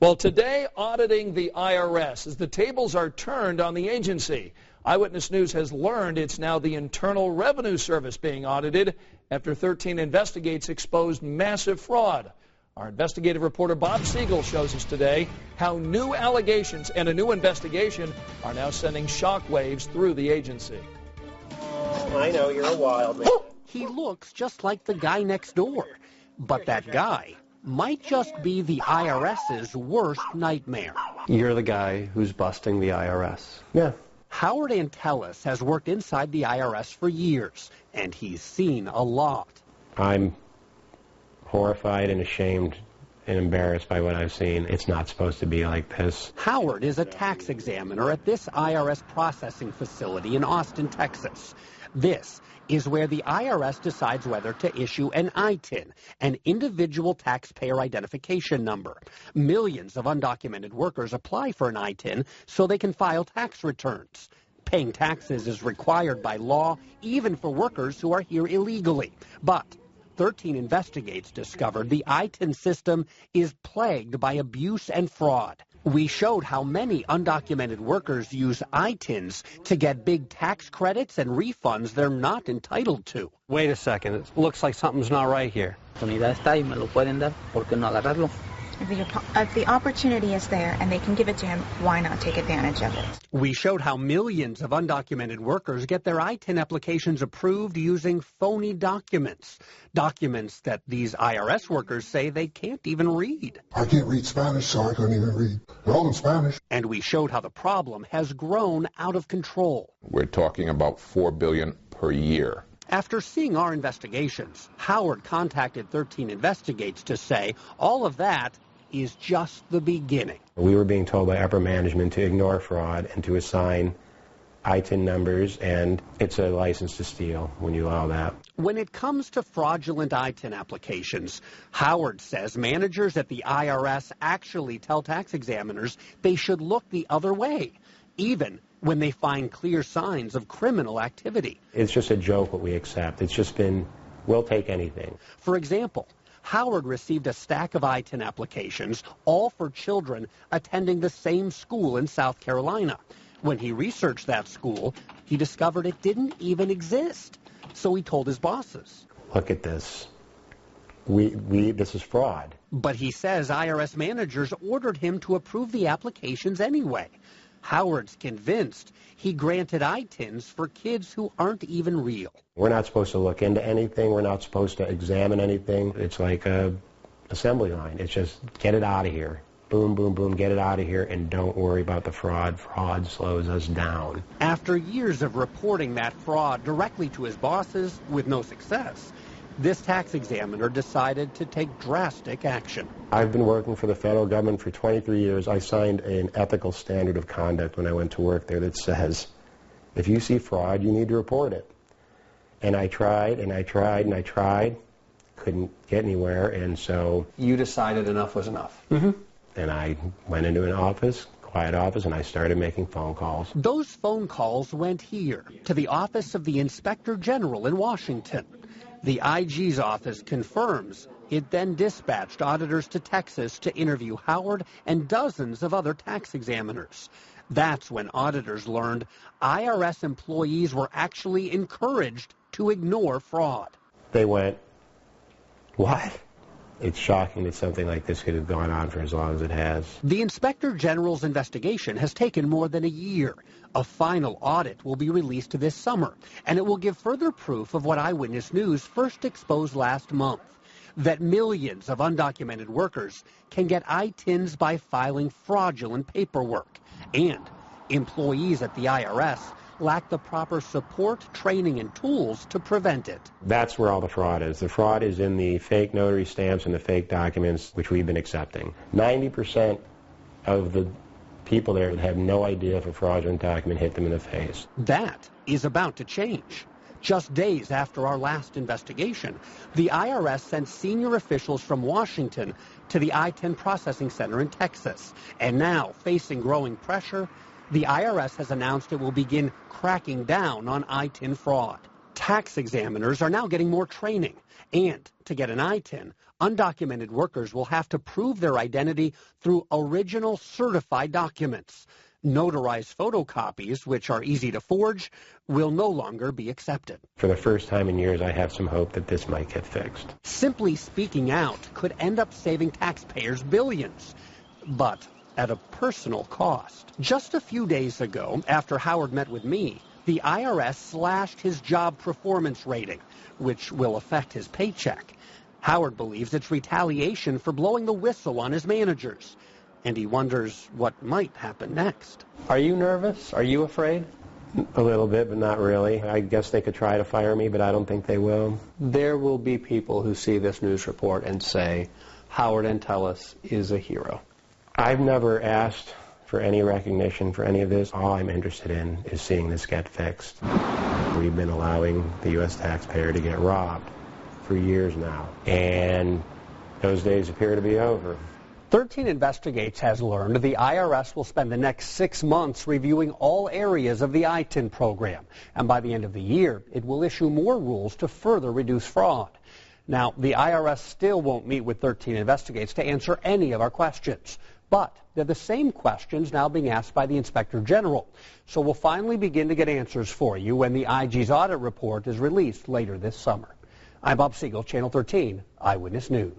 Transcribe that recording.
Well, today, auditing the IRS as the tables are turned on the agency. Eyewitness News has learned it's now the Internal Revenue Service being audited after 13 Investigates exposed massive fraud. Our investigative reporter Bob Siegel shows us today how new allegations and a new investigation are now sending shockwaves through the agency. I know, you're a wild man. He looks just like the guy next door, but that guy might just be the IRS's worst nightmare. You're the guy who's busting the IRS. Yeah. Howard Antelis has worked inside the IRS for years, and he's seen a lot. I'm horrified and ashamed and embarrassed by what I've seen. It's not supposed to be like this. Howard is a tax examiner at this IRS processing facility in Austin, Texas. This is where the IRS decides whether to issue an ITIN, an individual taxpayer identification number. Millions of undocumented workers apply for an ITIN so they can file tax returns. Paying taxes is required by law, even for workers who are here illegally. But 13 Investigates discovered the ITIN system is plagued by abuse and fraud. We showed how many undocumented workers use ITINs to get big tax credits and refunds they're not entitled to. Wait a second, it looks like something's not right here. If the opportunity is there and they can give it to him, why not take advantage of it? We showed how millions of undocumented workers get their ITIN applications approved using phony documents. Documents that these IRS workers say they can't even read. I can't read Spanish, so I couldn't even read. They're all in Spanish. And we showed how the problem has grown out of control. We're talking about $4 billion per year. After seeing our investigations, Howard contacted 13 Investigates to say all of that is just the beginning. We were being told by upper management to ignore fraud and to assign ITIN numbers, and it's a license to steal when you allow that. When it comes to fraudulent ITIN applications, Howard says managers at the IRS actually tell tax examiners they should look the other way, even when they find clear signs of criminal activity. It's just a joke what we accept. It's just been, we'll take anything. For example, Howard received a stack of ITIN applications, all for children attending the same school in South Carolina. When he researched that school, he discovered it didn't even exist. So he told his bosses. Look at this. This is fraud. But he says IRS managers ordered him to approve the applications anyway. Howard's convinced he granted ITINs for kids who aren't even real. We're not supposed to look into anything. We're not supposed to examine anything. It's like a assembly line. It's just get it out of here. Boom, boom, boom, get it out of here, and don't worry about the fraud. Fraud slows us down. After years of reporting that fraud directly to his bosses with no success, this tax examiner decided to take drastic action. I've been working for the federal government for 23 years. I signed an ethical standard of conduct when I went to work there that says, if you see fraud, you need to report it. And I tried, and I tried, and I tried. Couldn't get anywhere, and so... You decided enough was enough. Mm-hmm. And I went into an office, quiet office, and I started making phone calls. Those phone calls went here, to the office of the Inspector General in Washington. The IG's office confirms it then dispatched auditors to Texas to interview Howard and dozens of other tax examiners. That's when auditors learned IRS employees were actually encouraged to ignore fraud. They went, what? It's shocking that something like this could have gone on for as long as it has. The Inspector General's investigation has taken more than a year. A final audit will be released this summer, and it will give further proof of what Eyewitness News first exposed last month, that millions of undocumented workers can get ITINs by filing fraudulent paperwork, and employees at the IRS lack the proper support, training, and tools to prevent it. That's where all the fraud is. The fraud is in the fake notary stamps and the fake documents, which we've been accepting. 90% of the people there have no idea if a fraudulent document hit them in the face. That is about to change. Just days after our last investigation, the IRS sent senior officials from Washington to the I-10 processing center in Texas. And now, facing growing pressure, the IRS has announced it will begin cracking down on ITIN fraud. Tax examiners are now getting more training. And to get an ITIN, undocumented workers will have to prove their identity through original certified documents. Notarized photocopies, which are easy to forge, will no longer be accepted. For the first time in years, I have some hope that this might get fixed. Simply speaking out could end up saving taxpayers billions, but at a personal cost. Just a few days ago, after Howard met with me, the IRS slashed his job performance rating, which will affect his paycheck. Howard believes it's retaliation for blowing the whistle on his managers, and he wonders what might happen next. Are you nervous? Are you afraid? A little bit, but not really. I guess they could try to fire me, but I don't think they will. There will be people who see this news report and say, Howard Entelis is a hero. I've never asked for any recognition for any of this. All I'm interested in is seeing this get fixed. We've been allowing the U.S. taxpayer to get robbed for years now, and those days appear to be over. 13 Investigates has learned the IRS will spend the next 6 months reviewing all areas of the ITIN program, and by the end of the year, it will issue more rules to further reduce fraud. Now, the IRS still won't meet with 13 Investigates to answer any of our questions, but they're the same questions now being asked by the Inspector General. So we'll finally begin to get answers for you when the IG's audit report is released later this summer. I'm Bob Siegel, Channel 13 Eyewitness News.